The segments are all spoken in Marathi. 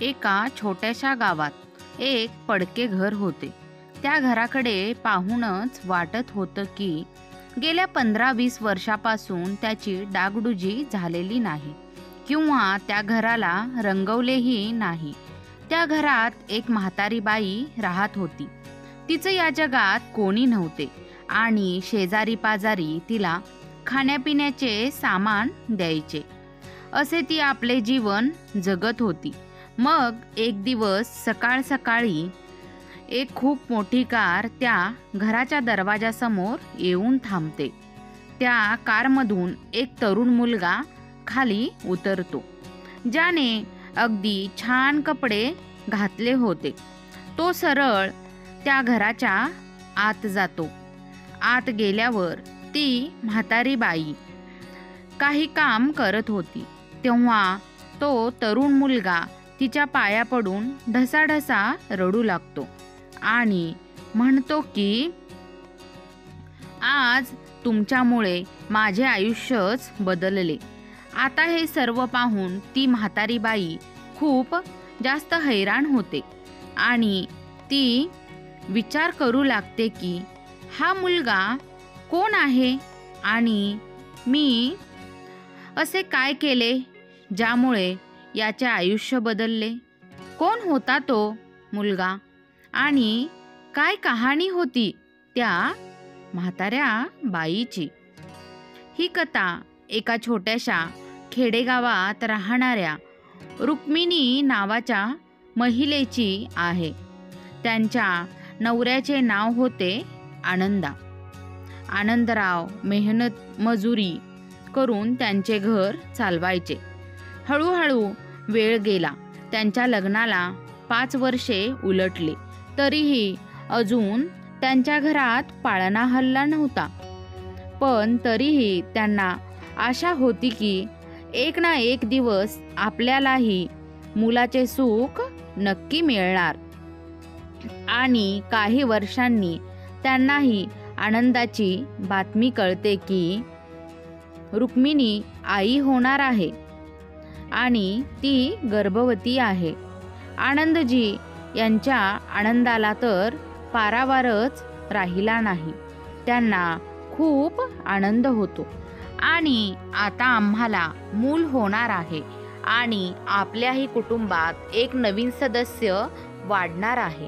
एका छोट्याशा गावात एक पडके घर होते. त्या घराकडे पाहूनच वाटत होतं की गेल्या 15-20 वर्षापासून त्याची डागडुजी झालेली नाही किंवा त्या घराला रंगवलेही नाही. त्या घरात एक म्हातारी बाई राहत होती. तिचं या जगात कोणी नव्हते आणि शेजारी पाजारी तिला खाण्यापिण्याचे सामान द्यायचे. असे ती आपले जीवन जगत होती. मग एक दिवस सकाळ सकाळी एक खूप मोठी कार त्या घराच्या दरवाजासमोर येऊन थांबते. त्या कारमधून एक तरुण मुलगा खाली उतरतो, ज्याने अगदी छान कपडे घातले होते. तो सरळ त्या घराच्या आत जातो. आत गेल्यावर ती म्हातारी बाई काही काम करत होती. तेव्हा तो तरुण मुलगा तिच्या पाया पडून ढसाढसा रडू लागतो आणि म्हणतो की आज तुमच्यामुळे माझे आयुष्यच बदलले. आता हे सर्व पाहून ती म्हातारी बाई खूप जास्त हैराण होते आणि ती विचार करू लागते की हा मुलगा कोण आहे आणि मी असे काय केले ज्यामुळे याचे आयुष्य बदलले. कोण होता तो मुलगा आणि काय कहाणी होती त्या म्हाताऱ्या बाईची. ही कथा एका छोट्याशा खेडेगावात राहणाऱ्या रुक्मिणी नावाच्या महिलेची आहे. त्यांच्या नवऱ्याचे नाव होते आनंदा. आनंदराव मेहनत मजुरी करून त्यांचे घर चालवायचे. हळूहळू वेळ गेला. त्यांच्या लग्नाला 5 वर्षे उलटली तरीही अजून त्यांच्या घरात पाळणा हलला नव्हता. पण तरीही त्यांना आशा होती की एक ना एक दिवस आपल्यालाही मुलाचे सुख नक्की मिळणार. आणि काही वर्षांनी त्यांनाही आनंदाची बातमी कळते की रुक्मिणी आई होणार आहे आणि ती गर्भवती आहे. आनंदजी यांच्या आनंदाला तर पारावारच राहिला नाही. त्यांना खूप आनंद होतो आणि आता आम्हाला मूल होणार आहे आणि आपल्याही कुटुंबात एक नवीन सदस्य वाढणार आहे.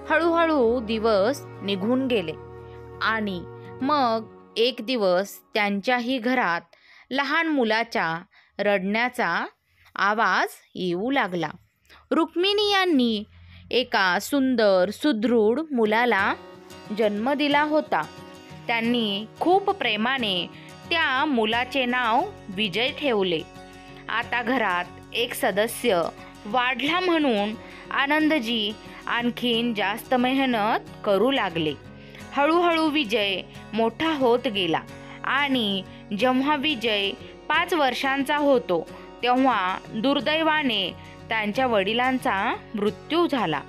हळूहळू दिवस निघून गेले आणि मग एक दिवस त्यांच्याही घरात लहान मुलाच्या रडण्याचा आवाज येऊ लागला. रुक्मिणी यांनी एका सुंदर सुदृढ मुलाला जन्म दिला होता. त्यांनी खूप प्रेमाने त्या मुलाचे नाव विजय ठेवले. आता घरात एक सदस्य वाढला म्हणून आनंदजी आणखीन जास्त मेहनत करू लागले. हळूहळू विजय मोठा होत गेला आणि जेव्हा विजय 5 वर्षांचा होतो तेव्हा दुर्दैवाने त्यांच्या वडिलांचा मृत्यू झाला.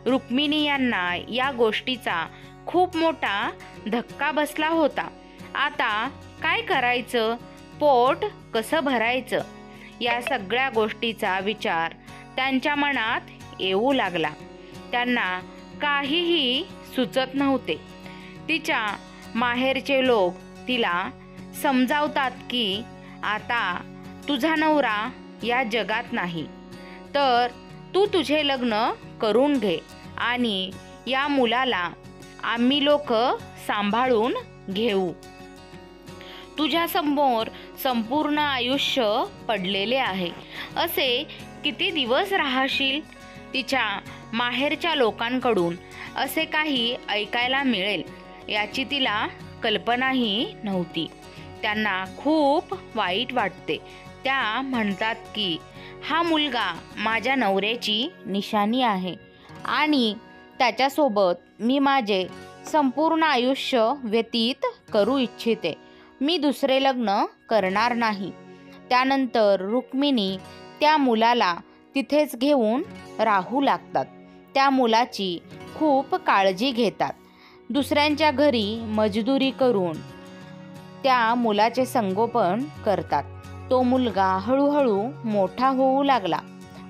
रुक्मिणी यांना या गोष्टीचा खूप मोठा धक्का बसला होता. आता काय करायचं, पोट कसं भरायचं, या सगळ्या गोष्टीचा विचार त्यांच्या मनात येऊ लागला. त्यांना काहीही सुचत नव्हते. तिच्या माहेरचे लोक तिला समजावतात की आता तुझा नवरा या जगात नाही, तर तू तुझे लग्न करून घे आणि या मुलाला आम्ही लोक सांभाळून घेऊ. तुझ्यासमोर संपूर्ण आयुष्य पडलेले आहे. असे किती दिवस राहशील. तिच्या माहेरच्या लोकांकडून असे काही ऐकायला मिळेल याची तिला कल्पनाही नव्हती. त्यांना खूप वाईट वाटते. त्या म्हणतात की हा मुलगा माझ्या नवऱ्याची निशाणी आहे आणि त्याच्यासोबत मी माझे संपूर्ण आयुष्य व्यतीत करू इच्छिते. मी दुसरे लग्न करणार नाही. त्यानंतर रुक्मिणी त्या मुलाला तिथेच घेऊन राहू लागतात. त्या मुलाची खूप काळजी घेतात. दुसऱ्यांच्या घरी मजदुरी करून त्या मुलाचे संगोपन करतात. तो मुलगा हळूहळू मोठा होऊ लागला.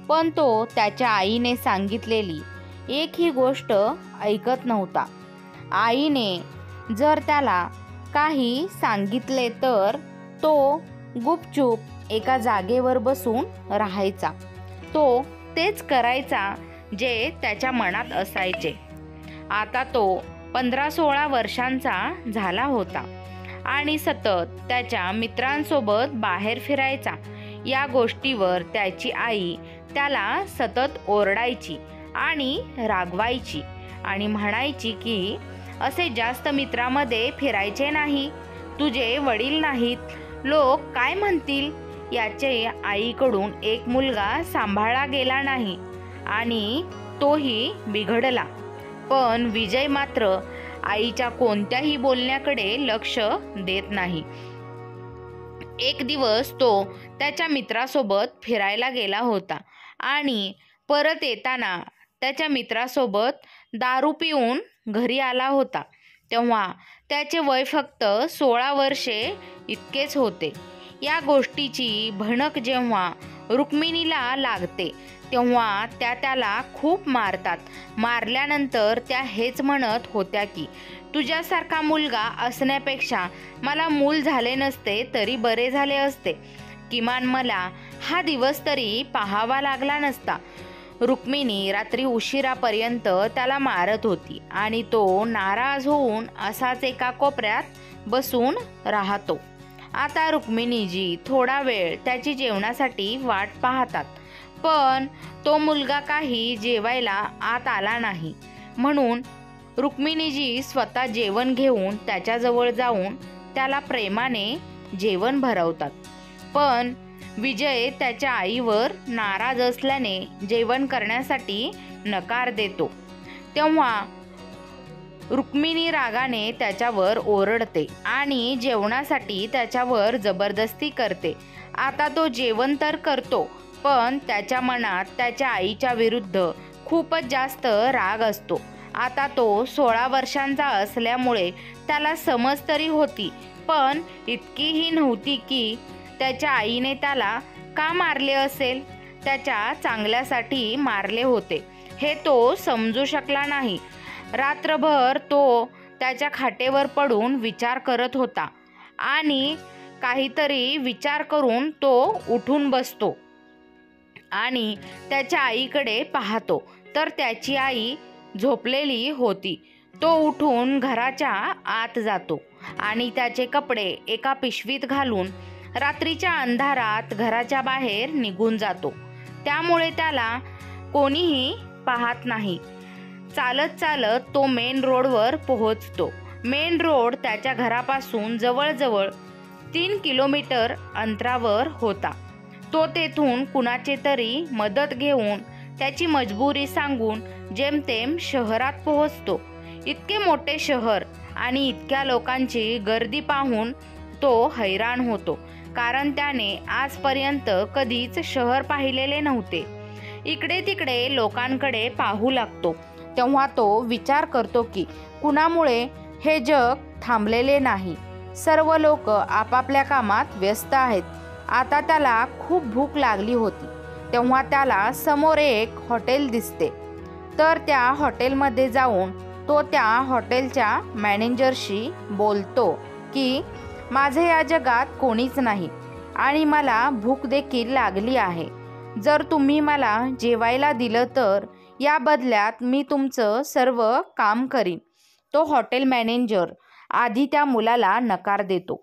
पण तो त्याच्या आईने सांगितलेली एकही गोष्ट ऐकत नव्हता. आईने जर त्याला काही सांगितले तर तो गुपचूप एका जागेवर बसून राहायचा. तो तेच करायचा जे त्याच्या मनात असायचे. आता तो 15-16 वर्षांचा झाला होता आणि सतत त्याच्या मित्रांसोबत बाहेर फिरायचा. या गोष्टीवर त्याची आई त्याला सतत ओरडायची आणि रागवायची आणि म्हणायची की असे जास्त मित्रामध्ये फिरायचे नाही, तुझे वडील नाहीत, लोक काय म्हणतील. याचे आईकडून एक मुलगा सांभाळला गेला नाही आणि तोही बिघडला. पण विजय मात्र आईच्या कोणत्याही बोलण्याकडे लक्ष देत नाही. एक दिवस तो त्याच्या मित्रासोबत फिरायला गेला होता आणि परत येताना त्याच्या मित्रासोबत दारू पिऊन घरी आला होता. तेव्हा त्याचे वय फक्त 16 वर्षे इतकेच होते. या गोष्टीची भणक जेव्हा रुक्मिणीला लागते तेव्हा त्या त्याला खूप मारतात. मारल्यानंतर त्या हेच म्हणत होत्या की तुझ्यासारखा मुलगा असण्यापेक्षा मला मूल झाले नसते तरी बरे झाले असते. किमान मला हा दिवस तरी पाहावा लागला नसता. रुक्मिणी रात्री उशिरापर्यंत त्याला मारत होती आणि तो नाराज होऊन असाच एका कोपऱ्यात बसून राहतो. आता रुक्मिणीजी थोडा वेळ त्याची जेवणासाठी वाट पाहतात, पण तो मुलगा काही जेवायला आत आला नाही. म्हणून रुक्मिणीजी स्वतः जेवण घेऊन त्याच्याजवळ जाऊन त्याला प्रेमाने जेवण भरवतात. पण विजय त्याच्या आईवर नाराज असल्याने जेवण करण्यासाठी नकार देतो. तेव्हा रुक्मिणी रागाने त्याच्यावर ओरडते आणि जेवणासाठी त्याच्यावर जबरदस्ती करते. आता तो जेवण तर करतो, पण त्याच्या मनात त्याच्या आईच्या विरुद्ध खूपच जास्त राग असतो. आता तो 16 वर्षांचा असल्यामुळे त्याला समज तरी होती, पण इतकीही नव्हती की त्याच्या आईने त्याला का मारले असेल. त्याच्या चांगल्यासाठी मारले होते हे तो समजू शकला नाही. रात्रभर तो त्याच्या खाटेवर पडून विचार करत होता आणि काहीतरी विचार करून तो उठून बसतो आणि त्याच्या आईकडे पाहतो तर त्याची आई झोपलेली होती. तो उठून घराच्या आत जातो आणि त्याचे कपडे एका पिशवीत घालून रात्रीच्या अंधारात घराच्या बाहेर निघून जातो. त्यामुळे त्याला कोणीही पाहत नाही. चालत चालत तो मेन रोडवर पोहोचतो. मेन रोड त्याच्या घरापासून जवळजवळ 3 किलोमीटर अंतरावर होता. तो तेथून कुणाचे तरी मदत घेऊन त्याची मजबुरी सांगून जेमतेम शहरात पोहोचतो. इतके मोठे शहर आणि इतक्या लोकांची गर्दी पाहून तो हैराण होतो, कारण त्याने आजपर्यंत कधीच शहर पाहिलेले नव्हते. इकडे तिकडे लोकांकडे पाहू लागतो. तेव्हा तो विचार करतो की कुणामुळे हे जग थांबलेले नाही. सर्व लोक आपापल्या कामात व्यस्त आहेत. आता त्याला खूप भूक लागली होती. तेव्हा त्याला समोर एक हॉटेल दिसते. तर त्या हॉटेलमध्ये जाऊन तो त्या हॉटेलच्या मॅनेजरशी बोलतो की माझे या जगात कोणीच नाही आणि मला भूक देखील लागली आहे. जर तुम्ही मला जेवायला दिलं तर या बदल्यात मी तुमचं सर्व काम करीन. तो हॉटेल मॅनेजर आधी त्या मुलाला नकार देतो.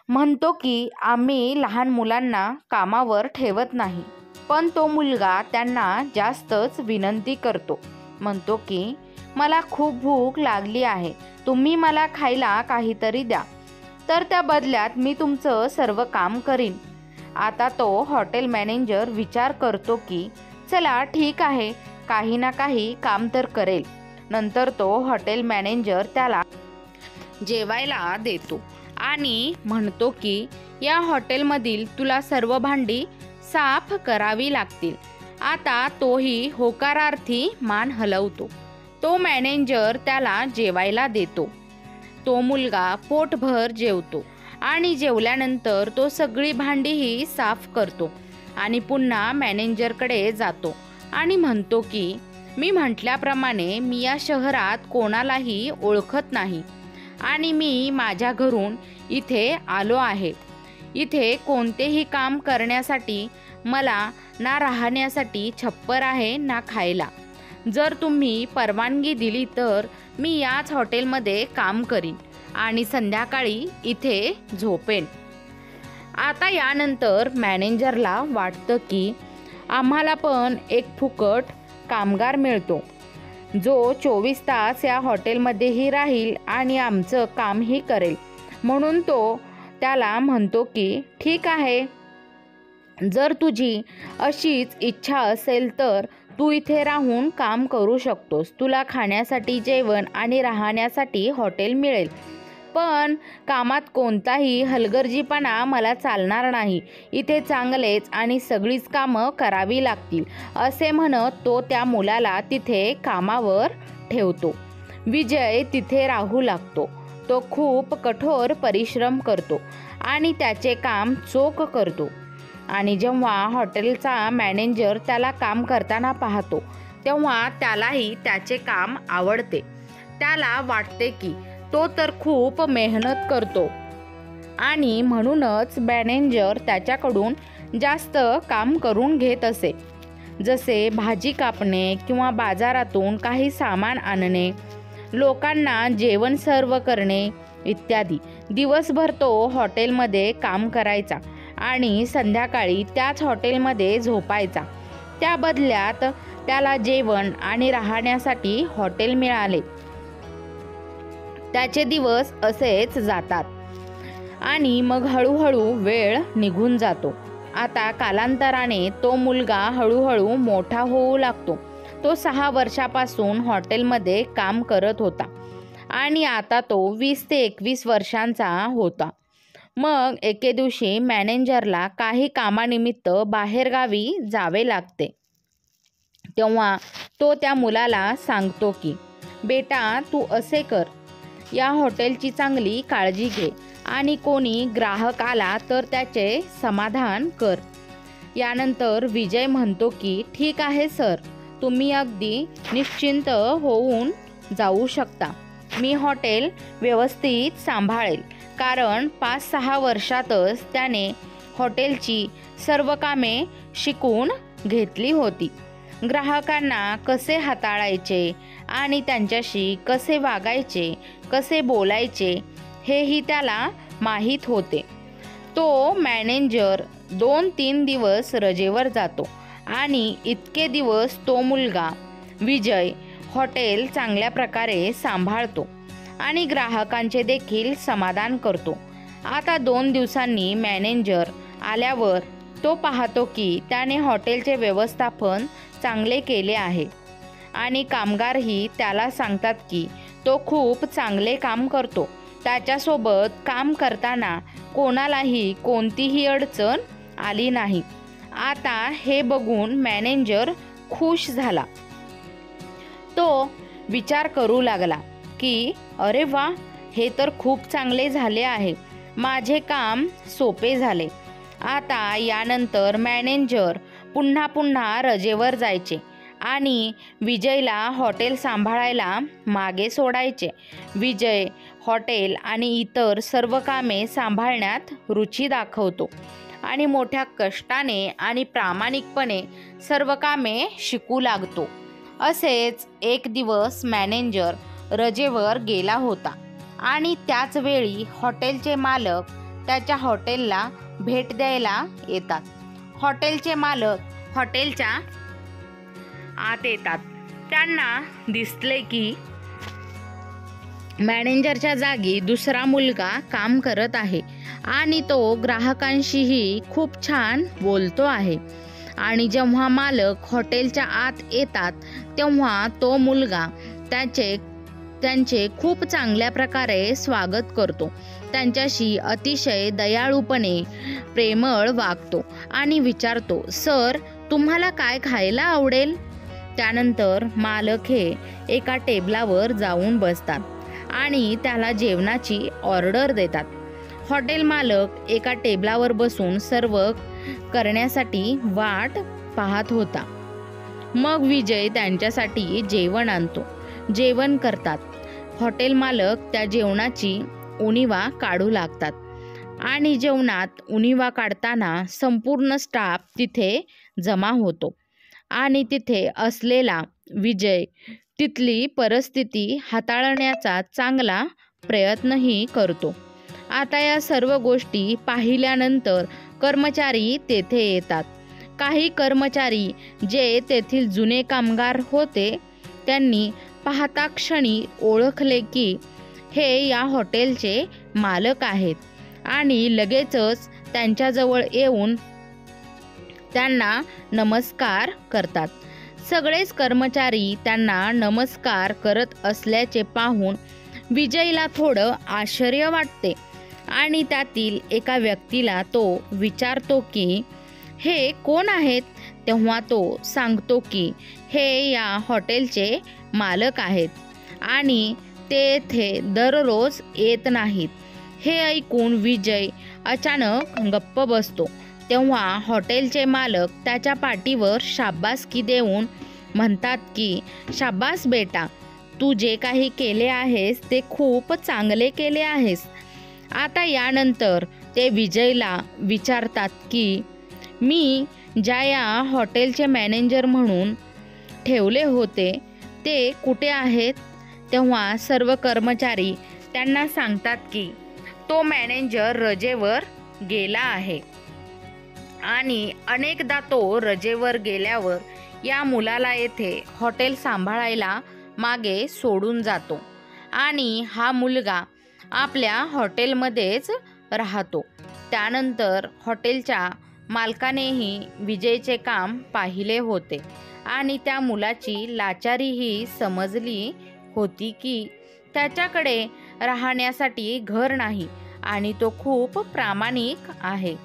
म्हणतो की आम्ही लहान मुलांना कामावर ठेवत नाही. पण तो मुलगा त्यांना जास्तच विनंती करतो. म्हणतो की मला खूप भूक लागली आहे, तुम्ही मला खायला काहीतरी द्या, तर त्या बदल्यात मी तुमचं सर्व काम करीन. आता तो हॉटेल मॅनेजर विचार करतो की चला ठीक आहे, काही ना काही काम तर करेल. नंतर तो हॉटेल मॅनेजर त्याला जेवायला देतो आणि म्हणतो की या हॉटेलमधील तुला सर्व भांडी साफ करावी लागतील. आता तोही होकारार्थी मान हलवतो. तो मॅनेजर त्याला जेवायला देतो. तो मुलगा पोटभर जेवतो आणि जेवल्यानंतर तो सगळी भांडीही साफ करतो आणि पुन्हा मॅनेजरकडे जातो आणि म्हणतो की मी म्हटल्याप्रमाणे मी या शहरात कोणालाही ओळखत नाही आणि मी माझ्या घरून इथे आलो आहे. इथे कोणतेही काम करण्यासाठी मला ना राहण्यासाठी छप्पर आहे ना खायला. जर तुम्ही परवानगी दिली तर मी याच हॉटेलमध्ये काम करीन आणि संध्याकाळी इथे झोपेन. आता यानंतर मॅनेजरला वाटतं की आम्हाला पण एक फुकट कामगार मिळतो जो 24 तास या हॉटेलमध्येही राहील आणि आमचं कामही करेल. म्हणून तो त्याला म्हणतो की ठीक आहे, जर तुझी अशीच इच्छा असेल तर तू इथे राहून काम करू शकतोस. तुला खाण्यासाठी जेवण आणि राहण्यासाठी हॉटेल मिळेल. पण कामात कोणताही हलगर्जीपणा मला चालणार नाही. इथे चांगलेच आणि सगळीच कामं करावी लागतील, असे म्हणत तो त्या मुलाला तिथे कामावर ठेवतो. विजय तिथे राहू लागतो. तो खूप कठोर परिश्रम करतो आणि त्याचे काम चोख करतो. आणि जेव्हा हॉटेलचा मॅनेजर त्याला काम करताना पाहतो तेव्हा त्यालाही त्याचे काम आवडते. त्याला वाटते की तो तर खूप मेहनत करतो आणि म्हणूनच मॅनेजर त्याच्याकडून जास्त काम करून घेत असे, जसे भाजी कापणे किंवा बाजारातून काही सामान आणणे, लोकांना जेवण सर्व करणे इत्यादी. दिवसभर तो हॉटेलमध्ये काम करायचा आणि संध्याकाळी त्याच हॉटेलमध्ये झोपायचा. त्या बदल्यात त्याला जेवण आणि राहण्यासाठी हॉटेल मिळाले. त्याचे दिवस असेच जातात आणि मग हळूहळू वेळ निघून जातो. आता कालांतराने तो मुलगा हळूहळू मोठा होऊ लागतो. तो 6 वर्षापासून हॉटेलमध्ये काम करत होता आणि आता तो 20 ते 21 वर्षांचा होता. मग एके दिवशी मॅनेजरला काही कामानिमित्त बाहेरगावी जावे लागते. तेव्हा तो त्या मुलाला सांगतो की बेटा, तू असे कर, या हॉटेलची चांगली काळजी घे आणि कोणी ग्राहक आला तर त्याचे समाधान कर. यानंतर विजय म्हणतो की ठीक आहे सर, तुम्ही अगदी निश्चिंत होऊन जाऊ शकता. मी हॉटेल व्यवस्थित सांभाळेल. कारण 5-6 वर्षातच त्याने हॉटेलची सर्व कामे शिकून घेतली होती. ग्राहकांना कसे हाताळायचे आणि त्यांच्याशी कसे वागायचे, कसे बोलायचे हेही त्याला माहीत होते. तो मॅनेजर 2-3 दिवस रजेवर जातो आणि इतके दिवस तो मुलगा विजय हॉटेल चांगल्या प्रकारे सांभाळतो आणि ग्राहकांचे देखील समाधान करतो. आता 2 दिवसांनी मॅनेजर आल्यावर तो पाहतो की त्याने हॉटेलचे व्यवस्थापन चांगले केले आहे आणि कामगारही त्याला सांगतात की तो खूप चांगले काम करतो. त्याच्यासोबत काम करताना कोणालाही कोणतीही अडचण आली नाही. आता हे बघून मॅनेजर खुश झाला. तो विचार करू लागला की अरे वा, हे तर खूप चांगले झाले आहे. माझे काम सोपे झाले. आता यानंतर मॅनेजर पुन्हा रजेवर जायचे आणि विजयला हॉटेल सांभाळायला मागे सोडायचे. विजय हॉटेल आणि इतर सर्व कामे सांभाळण्यात रुची दाखवतो आणि मोठ्या कष्टाने आणि प्रामाणिकपणे सर्व कामे शिकू लागतो. असेच एक दिवस मॅनेजर रजेवर गेला होता आणि त्याच वेळी हॉटेलचे मालक त्याच्या हॉटेलला भेट द्यायला येतात. हॉटेलचे मालक हॉटेलच्या आत येतात. त्यांना दिसले की मॅनेजरच्या जागी दुसरा मुलगा काम करत आहे आणि तो ग्राहकांशीही खूप छान बोलतो आहे. आणि जेव्हा मालक हॉटेलच्या आत येतात तेव्हा तो मुलगा त्यांचे खूप चांगल्या प्रकारे स्वागत करतो. त्यांच्याशी अतिशय दयाळूपणे प्रेमळ वागतो आणि विचारतो, सर, तुम्हाला काय खायला आवडेल? त्यानंतर मालक हे एका टेबलावर जाऊन बसतात आणि त्याला जेवणाची ऑर्डर देतात. हॉटेल मालक एका टेबलावर बसून सर्व करण्यासाठी वाट पाहत होता. मग विजय त्यांच्यासाठी जेवण आणतो. जेवण करतात. हॉटेल मालक त्या जेवणाची उणिवा काढू लागतात आणि जेवणात उणिवा काढताना संपूर्ण स्टाफ तिथे जमा होतो आणि तिथे असलेला विजय तिथली परिस्थिती हाताळण्याचा चांगला प्रयत्नही करतो. आता या सर्व गोष्टी पाहिल्यानंतर कर्मचारी तेथे येतात. काही कर्मचारी जे तेथील जुने कामगार होते त्यांनी पाहता क्षणी ओळखले की हे या हॉटेलचे मालक आहेत आणि लगेचच त्यांच्याजवळ येऊन त्यांना नमस्कार करतात. सगळेच कर्मचारी त्यांना नमस्कार करत असल्याचे पाहून विजयला थोडं आश्चर्य वाटते आणि त्यातील एका व्यक्तीला तो विचारतो की हे कोण आहेत. तेव्हा तो सांगतो की हे या हॉटेलचे मालक आहेत आणि ते येथे दररोज येत नाहीत. हे ऐकून विजय अचानक गप्प बसतो. तेव्हा हॉटेलचे मालक त्याच्या पाठीवर शाबासकी देऊन म्हणतात की शाबास बेटा, तू जे काही केले आहेस ते खूप चांगले केले आहेस. आता यानंतर ते विजयला विचारतात की मी ज्या या हॉटेलचे मॅनेजर म्हणून ठेवले होते ते कुठे आहेत. तेव्हा सर्व कर्मचारी त्यांना सांगतात की तो मॅनेजर रजेवर गेला आहे आणि अनेकदा तो रजेवर गेल्यावर या मुलाला येथे हॉटेल सांभाळायला मागे सोडून जातो आणि हा मुलगा आपल्या हॉटेलमध्येच राहतो. त्यानंतर हॉटेलच्या मालकानेही विजयचे काम पाहिले होते आणि त्या मुलाची लाचारीही समजली होती की त्याच्याकडे राहण्यासाठी घर नाही आणि तो खूप प्रामाणिक आहे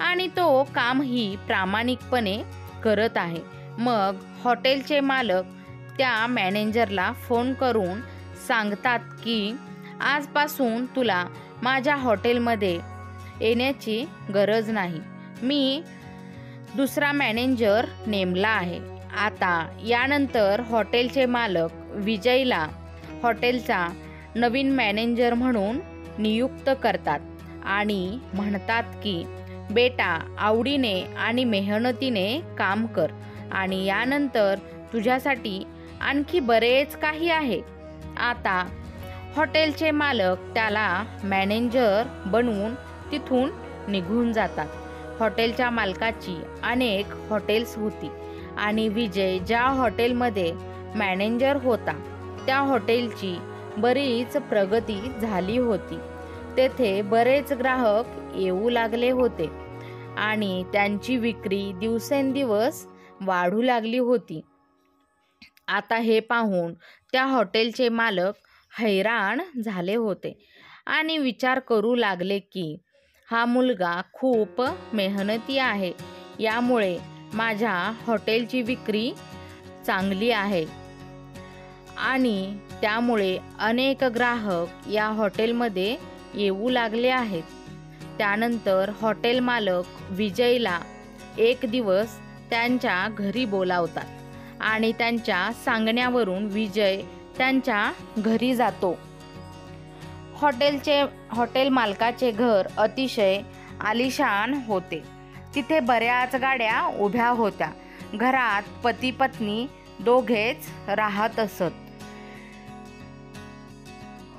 आणि तो कामही प्रामाणिकपणे करत आहे. मग हॉटेलचे मालक त्या मॅनेजरला फोन करून सांगतात की आजपासून तुला माझ्या हॉटेलमध्ये येण्याची गरज नाही. मी दुसरा मॅनेजर नेमला आहे. आता यानंतर हॉटेलचे मालक विजयला हॉटेलचा नवीन मॅनेजर म्हणून नियुक्त करतात आणि म्हणतात की बेटा, आवडीने आणि मेहनतीने काम कर आणि यानंतर तुझ्यासाठी आणखी बरेच काही आहे. आता हॉटेलचे मालक त्याला मॅनेजर बनवून तिथून निघून जातात. हॉटेलच्या मालकाची अनेक हॉटेल्स होती आणि विजय ज्या हॉटेलमध्ये मॅनेजर होता त्या हॉटेलची बरीच प्रगती झाली होती. तेथे बरेच ग्राहक येऊ लागले होते आणि त्यांची विक्री दिवसेंदिवस वाढू लागली होती. आता हे पाहून त्या हॉटेलचे मालक हैराण झाले होते आणि विचार करू लागले की हा मुलगा खूप मेहनती आहे, यामुळे माझ्या हॉटेलची विक्री चांगली आहे आणि त्यामुळे अनेक ग्राहक या हॉटेलमध्ये येऊ लागले आहेत. त्यानंतर हॉटेल मालक विजयला एक दिवस त्यांच्या घरी बोलावतात आणि त्यांच्या सांगण्यावरून विजय त्यांच्या घरी जातो. हॉटेल मालकाचे घर अतिशय आलिशान होते. तिथे बऱ्याच गाड्या उभ्या होत्या. घरात पती पत्नी दोघेच राहत असत.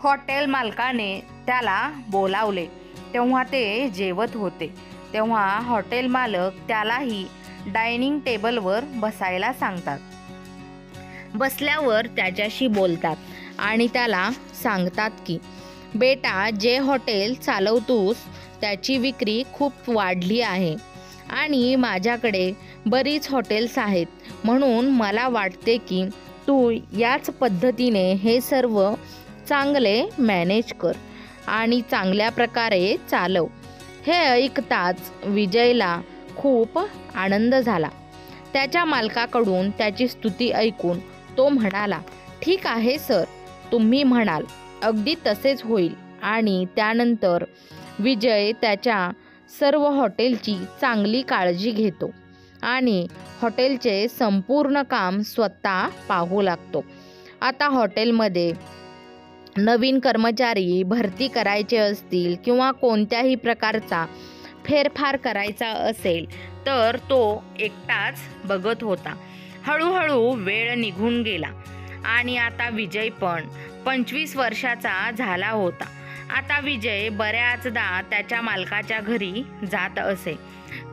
हॉटेल मालकाने त्याला बोलावले तेव्हा ते जेवत होते. तेव्हा हॉटेल मालक त्यालाही डायनिंग टेबलवर बसायला सांगतात. बसल्यावर त्याच्याशी बोलतात आणि त्याला सांगतात की बेटा, जे हॉटेल चालवतोस त्याची विक्री खूप वाढली आहे आणि माझ्याकडे बरीच हॉटेल्स आहेत, म्हणून मला वाटते की तू याच पद्धतीने हे सर्व चांगले मॅनेज कर आणि चांगल्या प्रकारे चालव. हे ऐकताच विजयला खूप आनंद झाला. त्याच्या मालकाकडून त्याची स्तुती ऐकून तो म्हणाला, ठीक आहे सर, तुम्ही म्हणाल अगदी तसेच होईल. आणि त्यानंतर विजय त्याच्या सर्व हॉटेलची चांगली काळजी घेतो आणि हॉटेलचे संपूर्ण काम स्वतः पाहू लागतो. आता हॉटेलमध्ये नवीन कर्मचारी भरती करायचे असतील किंवा कोणत्याही प्रकारचा फेरफार करायचा असेल तर तो एकटाच बघत होता. हळूहळू वेळ निघून गेला आणि आता विजय पण 25 वर्षाचा झाला होता. आता विजय बऱ्याचदा त्याच्या मालकाच्या घरी जात असे,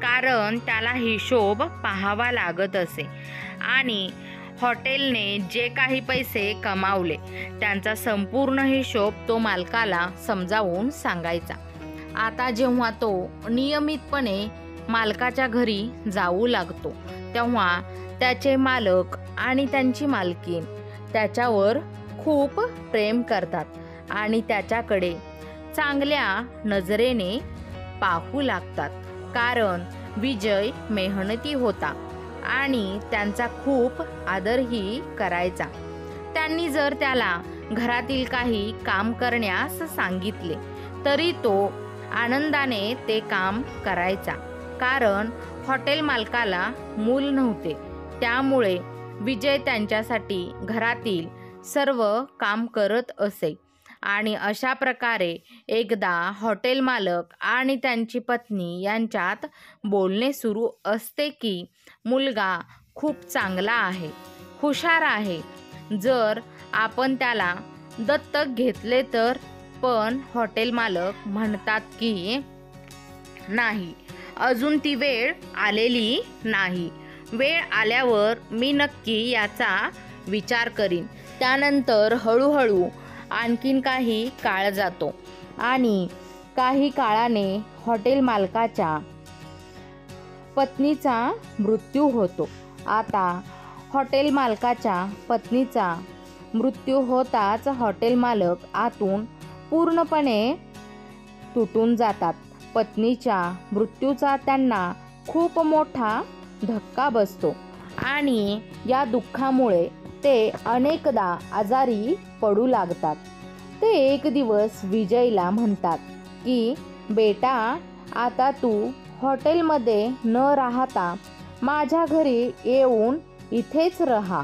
कारण त्याला हिशोब पाहावा लागत असे आणि हॉटेलने जे काही पैसे कमावले त्यांचा संपूर्ण हिशोब तो मालकाला समजावून सांगायचा. आता जेव्हा तो नियमितपणे मालकाच्या घरी जाऊ लागतो तेव्हा त्याचे मालक आणि त्यांची मालकीण त्याच्यावर खूप प्रेम करतात आणि त्याच्याकडे चांगल्या नजरेने पाहू लागतात, कारण विजय मेहनती होता आणि त्यांचा खूप आदरही करायचा. त्यांनी जर त्याला घरातील काही काम करण्यास सांगितले तरी तो आनंदाने ते काम करायचा, कारण हॉटेल मालकाला मूल नव्हते. त्यामुळे विजय त्यांच्यासाठी घरातील सर्व काम करत असे आणि अशा प्रकारे एकदा हॉटेल मालक आणि त्यांची पत्नी यांच्यात बोलणे सुरू असते की मुलगा खूप चांगला आहे, हुशार आहे, जर आपण त्याला दत्तक घेतले तर. पण हॉटेल मालक म्हणतात की नाही, अजून ती वेळ आलेली नाही. वेळ आल्यावर मी नक्की याचा विचार करीन. त्यानंतर हळूहळू आणखीन काही काळ जातो आणि काही काळाने हॉटेल मालकाच्या पत्नीचा मृत्यू होतो. आता हॉटेल मालकाच्या पत्नीचा मृत्यू होताच हॉटेल मालक आतून पूर्णपणे तुटून जातात. पत्नीच्या मृत्यूचा त्यांना खूप मोठा धक्का बसतो आणि या दुःखामुळे ते अनेकदा आजारी पडू लागतात. ते एक दिवस विजयला म्हणतात की बेटा, आता तू हॉटेलमध्ये न राहता माझ्या घरी येऊन इथेच राहा,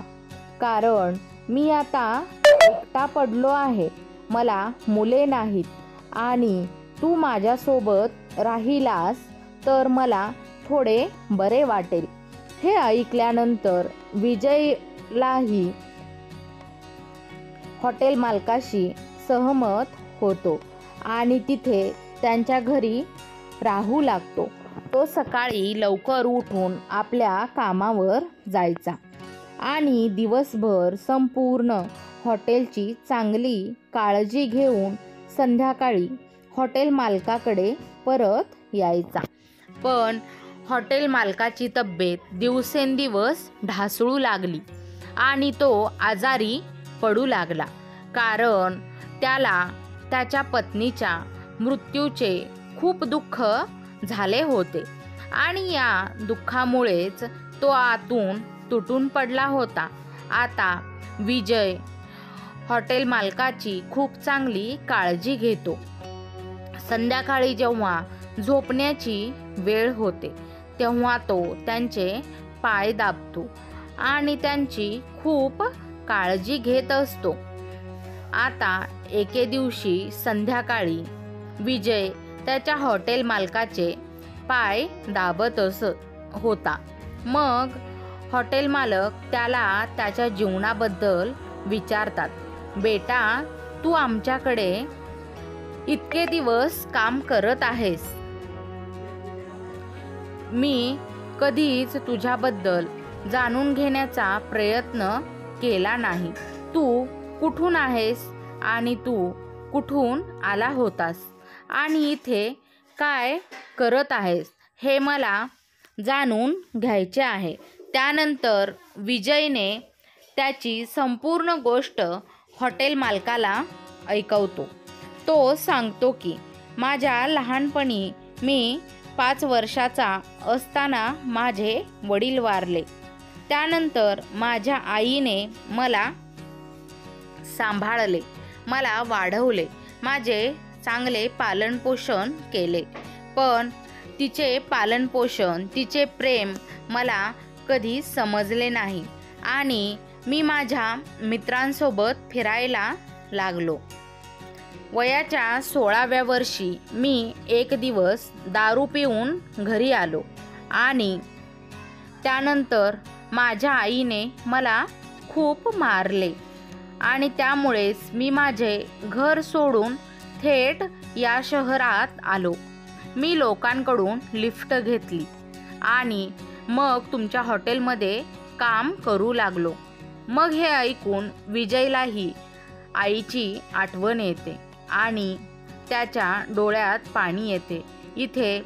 कारण मी आता एकटा पडलो आहे, मला मुले नाहीत आणि तू माझ्यासोबत राहिलास तर मला थोडे बरे वाटेल. हे ऐकल्यानंतर विजयलाही हॉटेल मालकाशी सहमत होतो आणि तिथे त्यांच्या घरी राहू लागतो. तो सकाळी लवकर उठून आपल्या कामावर जायचा आणि दिवसभर संपूर्ण हॉटेलची चांगली काळजी घेऊन संध्याकाळी हॉटेल मालकाकडे परत यायचा. पण हॉटेल मालकाची तब्येत दिवसेंदिवस ढासळू लागली आणि तो आजारी पडू लागला, कारण त्याला त्याच्या पत्नीच्या मृत्यूचे खूप दुःख झाले होते आणि या दुःखामुळेच तो आतून तुटून पडला होता. आता विजय हॉटेल मालकाची खूप चांगली काळजी घेतो. संध्याकाळी जेव्हा झोपण्याची वेळ होते तेव्हा तो त्यांचे पाय दाबतो आणि त्यांची खूप काळजी घेत असतो. आता एके दिवशी संध्याकाळी विजय त्याच्या हॉटेल मालकाचे पाय दाबत असत होता. मग हॉटेल मालक त्याला त्याच्या जीवनाबद्दल विचारतात. बेटा, तू आमच्याकडे इतके दिवस काम करत आहेस, मी कधीच तुझ्याबद्दल जाणून घेण्याचा प्रयत्न केला नाही. तू कुठून आहेस आणि तू कुठून आला होतास आणि इथे काय करत आहेस हे मला जाणून घ्यायचे आहे. त्यानंतर विजयने त्याची संपूर्ण गोष्ट हॉटेल मालकाला ऐकवतो. तो सांगतो की माझ्या लहानपणी मी 5 वर्षाचा असताना माझे वडील वारले. त्यानंतर माझ्या आईने मला सांभाळले, मला वाढवले, माझे चांगले पालनपोषण केले. पण तिचे पालनपोषण, तिचे प्रेम मला कधी समजले नाही आणि मी माझ्या मित्रांसोबत फिरायला लागलो. वयाच्या 16व्या वर्षी मी एक दिवस दारू पिऊन घरी आलो आणि त्यानंतर माझ्या आईने मला खूप मारले आणि त्यामुळेच मी माझे घर सोडून थेट या शहरात आलो. मी लोकांकडून लिफ्ट घेतली आणि मग तुमच्या हॉटेलमध्ये काम करू लागलो. मग हे ऐकून विजयलाही आईची आठवण येते आणि त्याच्या डोळ्यात पाणी येते. इथे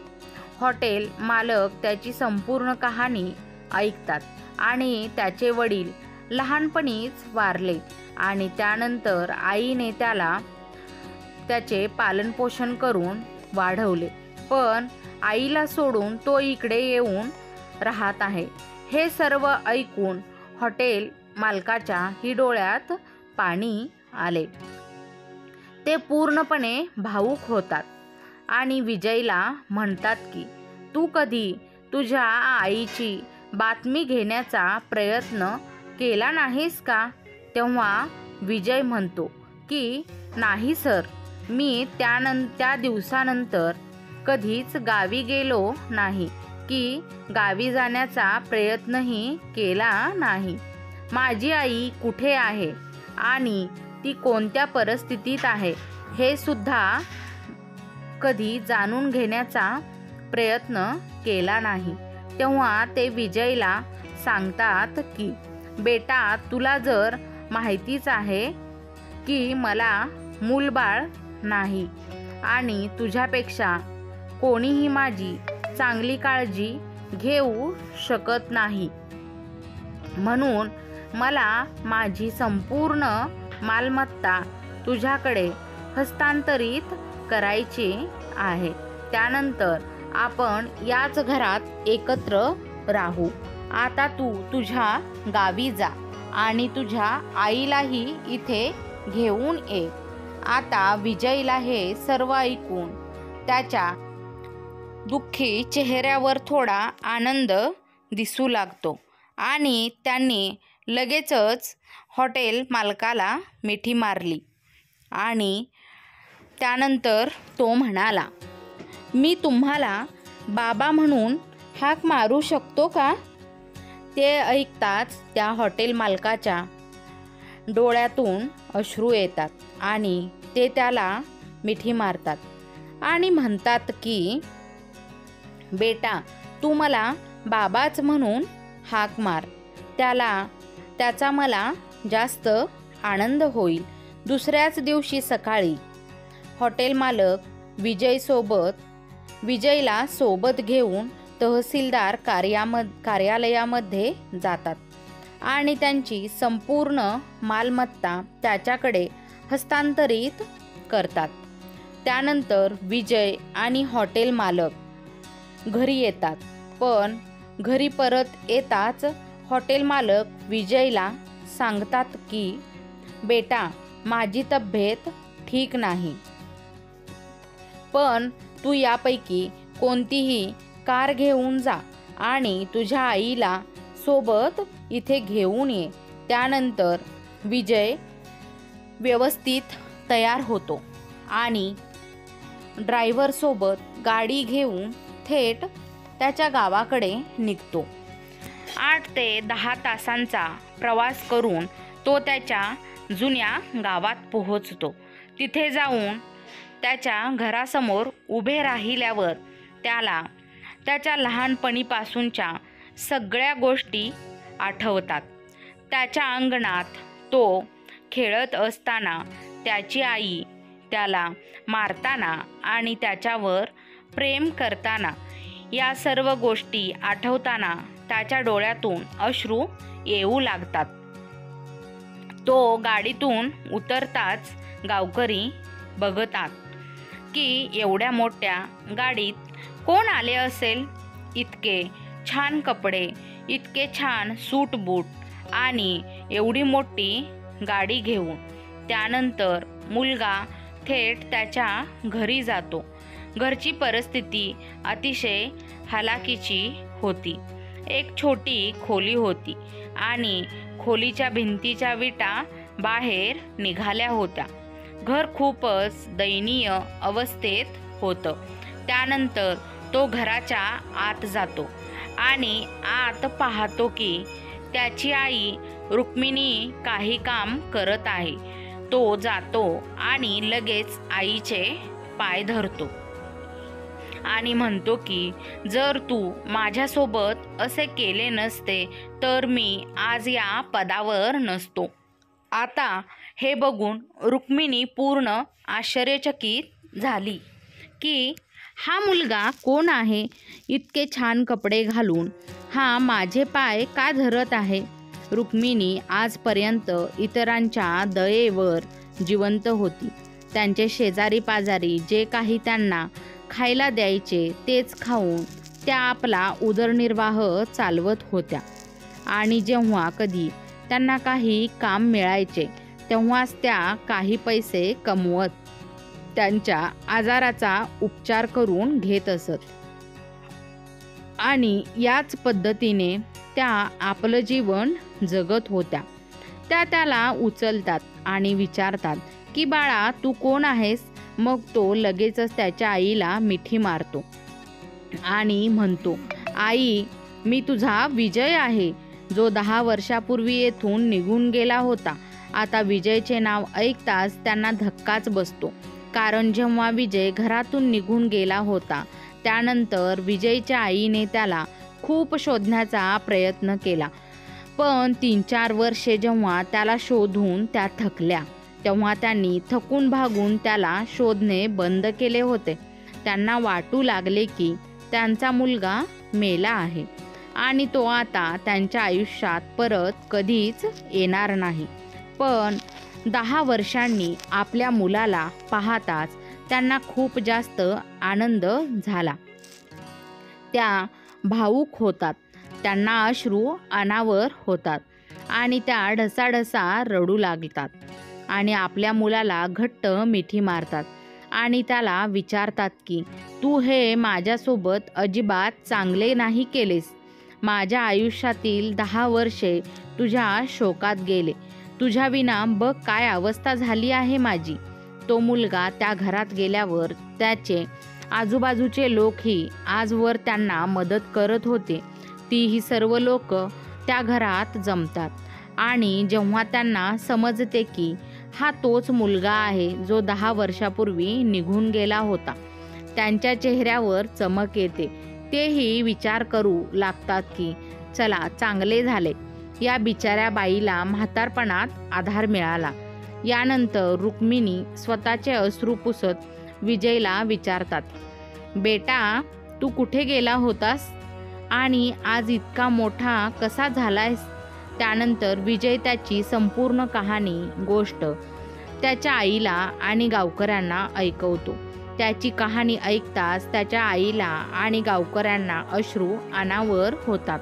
हॉटेल मालक त्याची संपूर्ण कहाणी ऐकतात आणि त्याचे वडील लहानपणीच वारले आणि त्यानंतर आईने त्याला त्याचे पालनपोषण करून वाढवले, पण आईला सोडून तो इकडे येऊन राहत आहे. हे सर्व ऐकून हॉटेल मालकाच्या ही डोळ्यात पाणी आले. ते पूर्णपणे भावूक होतात आणि विजयला म्हणतात की तू कधी तुझ्या आईची बातमी घेण्याचा प्रयत्न केला नाहीस का? तेव्हा विजय म्हणतो की नाही सर, मी त्या दिवसानंतर कधीच गावी गेलो नाही की गावी जाण्याचा प्रयत्नही केला नाही. माझी आई कुठे आहे आणि ती कोणत्या परिस्थितीत आहे हे सुद्धा कधी जाणून घेण्याचा प्रयत्न केला नाही. तेव्हा ते विजयला सांगतात की बेटा, तुला जर माहितीच आहे की मला मूलबाळ नाही आणि तुझ्यापेक्षा कोणीही माझी चांगली काळजी घेऊ शकत नाही, म्हणून मला माझी संपूर्ण मालमत्ता तुझ्याकडे हस्तांतरित करायची आहे. त्यानंतर आपण याच घरात एकत्र राहू. आता तू तुझ्या गावी जा आणि तुझ्या आईलाही इथे घेऊन ये. आता विजयला हे सर्व ऐकून त्याच्या दुःखी चेहऱ्यावर थोडा आनंद दिसू लागतो आणि त्यांनी लगेचच हॉटेल मालकाला मिठी मारली आणि त्यानंतर तो म्हणाला, मी तुम्हाला बाबा म्हणून हाक मारू शकतो का? ते ऐकताच त्या हॉटेल मालकाच्या डोळ्यातून अश्रू येतात आणि ते त्याला मिठी मारतात आणि म्हणतात की बेटा, तू मला बाबाच म्हणून हाक मार. त्याचा मला जास्त आनंद होईल. दुसऱ्याच दिवशी सकाळी हॉटेल मालक विजयला सोबत घेऊन तहसीलदार कार्यालयामध्ये जातात आणि त्यांची संपूर्ण मालमत्ता त्याच्याकडे हस्तांतरित करतात. त्यानंतर विजय आणि हॉटेल मालक घरी येतात, पण घरी परत येताच हॉटेल मालक विजयला सांगतात की बेटा, माझी तब्येत ठीक नाही, पण तू यापैकी कोणतीही कार घेऊन जा आणि तुझ्या आईला सोबत इथे घेऊन ये. त्यानंतर विजय व्यवस्थित तयार होतो आणि ड्रायव्हरसोबत गाडी घेऊन थेट त्याच्या गावाकडे निघतो. 8 ते 10 तासांचा प्रवास करून तो त्याच्या जुन्या गावात पोहोचतो. तिथे जाऊन त्याच्या घरासमोर उभे राहिल्यावर त्याला त्याच्या लहानपणीपासूनच्या सगळ्या गोष्टी आठवतात. त्याच्या अंगणात तो खेळत असताना त्याची आई त्याला मारताना आणि त्याच्यावर प्रेम करताना, या सर्व गोष्टी आठवताना त्याच्या डोळ्यातून अश्रू येऊ लागतात. तो गाडीतून उतरताच गावकरी बघतात की एवढ्या मोठ्या गाडीत कोण आले असेल. इतके छान कपडे, इतके छान सूट बूट आणि एवढी मोठी गाडी घेऊन. त्यानंतर मुलगा थेट त्याच्या घरी जातो. घरची परिस्थिती अतिशय हलाखीची होती. एक छोटी खोली होती आणि खोलीच्या भिंतीच्या विटा बाहेर निघाल्या होत्या. घर खूपच दयनीय अवस्थेत होतं. त्यानंतर तो घराच्या आत जातो आणि आत पाहतो की त्याची आई रुक्मिणी काही काम करत आहे. तो जातो आणि लगेच आईचे पाय धरतो आणि म्हणतो की जर तू माझ्यासोबत असे केले नसते तर मी आज या पदावर नसतो. आता हे बघून रुक्मिणी पूर्ण आश्चर्यचकित झाली की हा मुलगा कोण आहे? इतके छान कपडे घालून हा माझे पाय का धरत आहे? रुक्मिणी आजपर्यंत इतरांच्या दयेवर जिवंत होती. त्यांचे शेजारी पाजारी जे काही त्यांना खायला द्यायचे तेच खाऊन त्या आपला उदरनिर्वाह चालवत होत्या. आणि जेव्हा कधी त्यांना काही काम मिळायचे तेव्हाच त्या काही पैसे कमवत त्यांच्या आजाराचा उपचार करून घेत असत. आणि याच पद्धतीने त्या आपलं जीवन जगत होत्या. त्या त्याला उचलतात आणि विचारतात की बाळा तू कोण आहेस? मग तो लगेचच त्याच्या आईला मिठी मारतो आणि म्हणतो, आई मी तुझा विजय आहे, जो 10 वर्षापूर्वी येथून निघून गेला होता. आता विजयचे नाव ऐकताच त्यांना धक्काच बसतो. कारण जेव्हा विजय घरातून निघून गेला होता त्यानंतर विजयच्या आईने त्याला खूप शोधण्याचा प्रयत्न केला. पण 3-4 वर्षे जेव्हा त्याला शोधून त्या थकल्या तेव्हा त्यांनी थकून भागून त्याला शोधणे बंद केले होते. त्यांना वाटू लागले की त्यांचा मुलगा मेला आहे आणि तो आता त्यांच्या आयुष्यात परत कधीच येणार नाही. पण 10 वर्षांनी आपल्या मुलाला पाहताच त्यांना खूप जास्त आनंद झाला. त्या भावूक होतात. त्यांना अश्रू अनावर होतात आणि त्या ढसाढसा रडू लागतात आणि आपल्या मुलाला घट्ट मिठी मारतात आणि त्याला विचारतात की तू हे माझ्यासोबत अजिबात चांगले नाही केलेस. माझ्या आयुष्यातील 10 वर्षे तुझ्या शोकात गेले. तुझ्या विना बघ काय अवस्था झाली आहे माझी. तो मुलगा त्या घरात गेल्यावर त्याचे आजूबाजूचे लोकही आजवर त्यांना मदत करत होते. तीही सर्व लोक त्या घरात जमतात आणि जेव्हा त्यांना समजते की हा तोच मुलगा आहे जो 10 वर्षापूर्वी निघून गेला होता, त्यांच्या चेहऱ्यावर चमक येते. तेही विचार करू लागतात की चला चांगले झाले, या बिचाऱ्या बाईला म्हातारपणात आधार मिळाला. यानंतर रुक्मिणी स्वतःचे अश्रू पुसत विजयला विचारतात, बेटा तू कुठे गेला होतास आणि आज इतका मोठा कसा झालायस? त्यानंतर विजय त्याची संपूर्ण कहाणी गोष्ट त्याच्या आईला आणि गावकऱ्यांना ऐकवतो. त्याची कहाणी ऐकताच त्याच्या आईला आणि गावकऱ्यांना अश्रू अनावर होतात.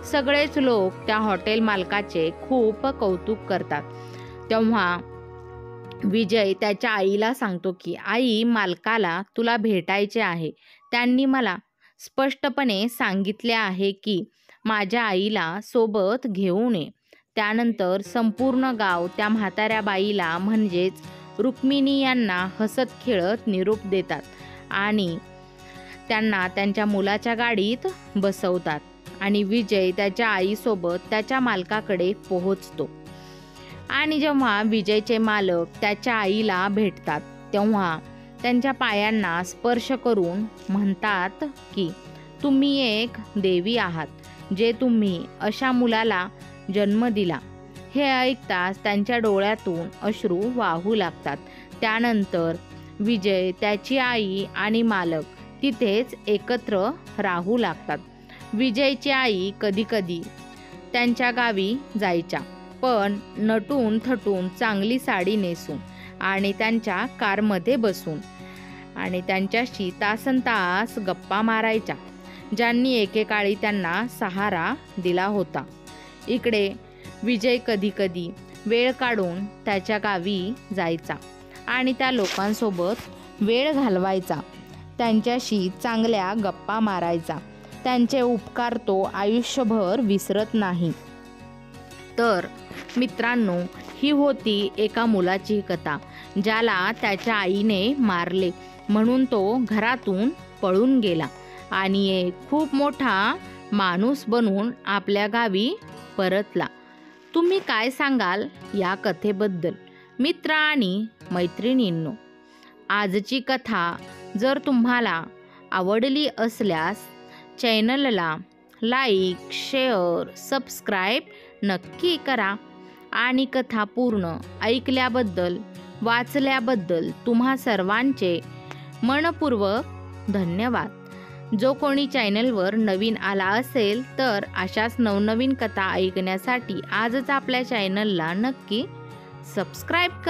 सगळेच लोक त्या हॉटेल मालकाचे खूप कौतुक करतात. तेव्हा विजय त्याच्या आईला सांगतो की आई मालकाला तुला भेटायचे आहे. त्यांनी मला स्पष्टपणे सांगितले आहे की माझ्या आईला सोबत घेऊन ये. त्यानंतर संपूर्ण गाव त्या म्हाताऱ्या बाईला म्हणजेच रुक्मिणी यांना हसत खेळत निरोप देतात आणि त्यांना त्यांच्या मुलाच्या गाडीत बसवतात आणि विजय त्याच्या आईसोबत त्याच्या मालकाकडे पोहोचतो. आणि जेव्हा विजयचे मालक त्याच्या आईला भेटतात तेव्हा त्यांच्या पायांना स्पर्श करून म्हणतात की तुम्ही एक देवी आहात, जे तुम्ही अशा मुलाला जन्म दिला. हे ऐकताच त्यांच्या डोळ्यातून अश्रू वाहू लागतात. त्यानंतर विजय, त्याची आई आणि मालक तिथेच एकत्र राहू लागतात. विजयची आई कधीकधी त्यांच्या गावी जायच्या, पण नटून थटून चांगली साडी नेसून आणि त्यांच्या कारमध्ये बसून आणि त्यांच्याशी तासनतास गप्पा मारायच्या, ज्यांनी एकेकाळी त्यांना सहारा दिला होता. इकडे विजय कधीकधी वेळ काढून त्याच्या गावी जायचा आणि त्या लोकांसोबत वेळ घालवायचा. त्यांच्याशी चांगल्या गप्पा मारायचा. त्यांचे उपकार तो आयुष्यभर विसरत नाही. तर मित्रांनो, ही होती एका मुलाची कथा, ज्याला त्याच्या आईने मारले म्हणून तो घरातून पळून गेला आणि एक खूप मोठा माणूस बनून आपल्या गावी परतला. तुम्ही काय सांगाल या कथेबद्दल? मित्र आणि मैत्रिणींनो, आजची कथा जर तुम्हाला आवडली असल्यास चॅनलला लाईक, शेअर, सबस्क्राईब नक्की करा. आणि कथा पूर्ण ऐकल्याबद्दल, वाचल्याबद्दल तुम्हा सर्वांचे मनपूर्वक धन्यवाद. जो कोणी चॅनलवर नवीन आला असेल तर अशाच नवनवीन कथा ऐकण्यासाठी आजच आपल्या चॅनलला नक्की सबस्क्राईब करा.